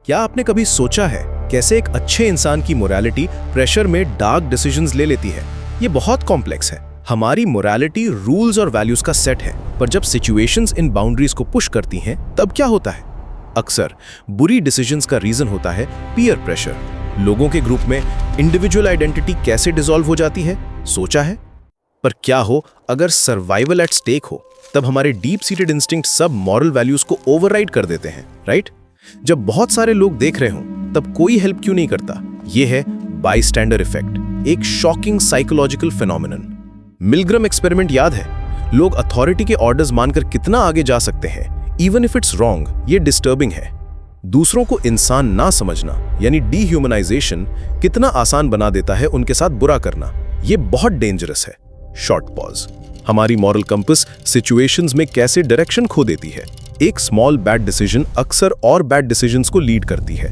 क्या आपने कभी सोचा है कैसे एक अच्छे इंसान की मोरालिटी प्रेशर में डार्क डिसीजंस ले लेती है? ये बहुत कॉम्प्लेक्स है। हमारी मोरालिटी रूल्स और वैल्यूज का सेट है, पर जब सिचुएशंस इन बाउंड्रीज को पुश करती हैं, तब क्या होता है? अक्सर बुरी डिसीजंस का रीजन होता है पीयर प्रेशर। लोगों के ग्रुप में इंडिविजुअल आइडेंटिटी कैसे डिसॉल्व हो जाती है, सोचा है? पर क्या हो अगर सर्वाइवल एट स्टेक हो, तब हमारे डीप सीटेड इंस्टिंक्ट सब मॉरल वैल्यूज को ओवरराइड कर देते हैं, राइट? जब बहुत सारे लोग देख रहे हों, तब कोई हेल्प क्यों नहीं करता? यह है बाईस्टैंडर इफेक्ट, एक शॉकिंग साइकोलॉजिकल फिनोमिनन। मिलग्रम एक्सपेरिमेंट याद है? लोग अथॉरिटी के ऑर्डर्स मानकर कितना आगे जा सकते हैं, इवन इफ इट्स रॉन्ग। ये डिस्टर्बिंग है। दूसरों को इंसान ना समझना यानी डीह्यूमनाइजेशन कितना आसान बना देता है उनके साथ बुरा करना। ये बहुत डेंजरस है। Short pause. हमारी मॉरल कंपस सिचुएशंस में कैसे डायरेक्शन खो देती है। एक स्मॉल बैड डिसीजन अक्सर और बैड डिसीजंस को लीड करती है।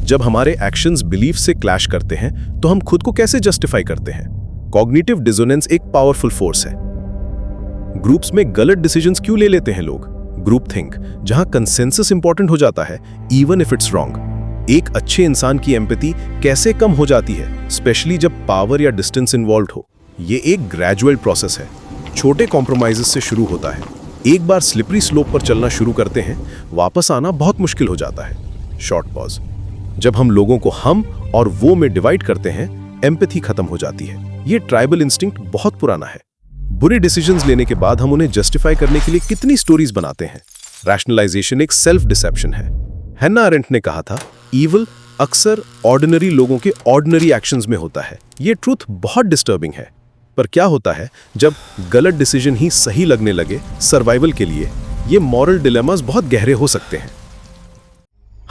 जब हमारे एक्शंस बिलीफ से क्लैश करते हैं, तो हम खुद को कैसे जस्टिफाई करते हैं? कॉग्निटिव डिसोनेंस एक पावरफुल फोर्स है। ग्रुप्स में गलत डिसीजंस क्यों ले लेते हैं लोग? ग्रुप थिंक, जहां कंसेंसस इंपॉर्टेंट हो जाता है इवन इफ इट्स रॉन्ग। एक अच्छे इंसान की एम्पैथी कैसे कम हो जाती है, स्पेशली जब पावर या डिस्टेंस इन्वॉल्व हो? ये एक ग्रेजुअल प्रोसेस है। छोटे कॉम्प्रोमाइजेस से शुरू होता है। एक बार स्लिपरी स्लोप पर चलना शुरू करते हैं, वापस आना बहुत मुश्किल हो जाता है। Short pause. जब हम लोगों को हम और वो में डिवाइड करते हैं, एम्पैथी खत्म हो जाती है। ये ट्राइबल इंस्टिंक्ट बहुत पुराना है। बुरे डिसीजंस लेने के बाद हम उन्हें जस्टिफाई करने के लिए कितनी स्टोरीज बनाते हैं। रैशनलाइजेशन एक सेल्फ डिसेप्शन है। हैन्ना अरेंट ने कहा था, ईविल अक्सर ऑर्डिनरी लोगों के ऑर्डिनरी एक्शंस में होता है। ये ट्रूथ बहुत डिस्टर्बिंग है। पर क्या होता है जब गलत डिसीजन ही सही लगने लगे सर्वाइवल के लिए? ये मॉरल डिलेमास बहुत गहरे हो सकते हैं।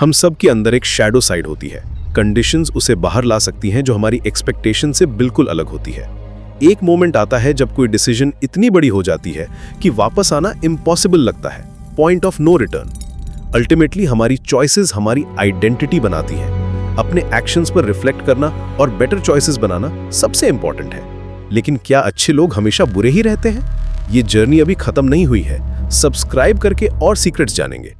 हम सब के अंदर एक शैडो साइड होती है। कंडीशंस उसे बाहर ला सकती हैं जो हमारी एक्सपेक्टेशन से बिल्कुल अलग होती है। एक मोमेंट आता है जब कोई डिसीजन इतनी बड़ी हो जाती है कि वापस आना इम्पॉसिबल लगता है। Point of no return. Ultimately हमारी चॉइसेस हमारी आइडेंटिटी बनाती हैं। अपने एक्शंस पर रिफ्लेक्ट करना और बेटर चॉइसेस बनाना सबसे इंपॉर्टेंट है। लेकिन क्या अच्छे लोग हमेशा बुरे ही रहते हैं? ये जर्नी अभी खत्म नहीं हुई है। सब्सक्राइब करके और सीक्रेट्स जानेंगे।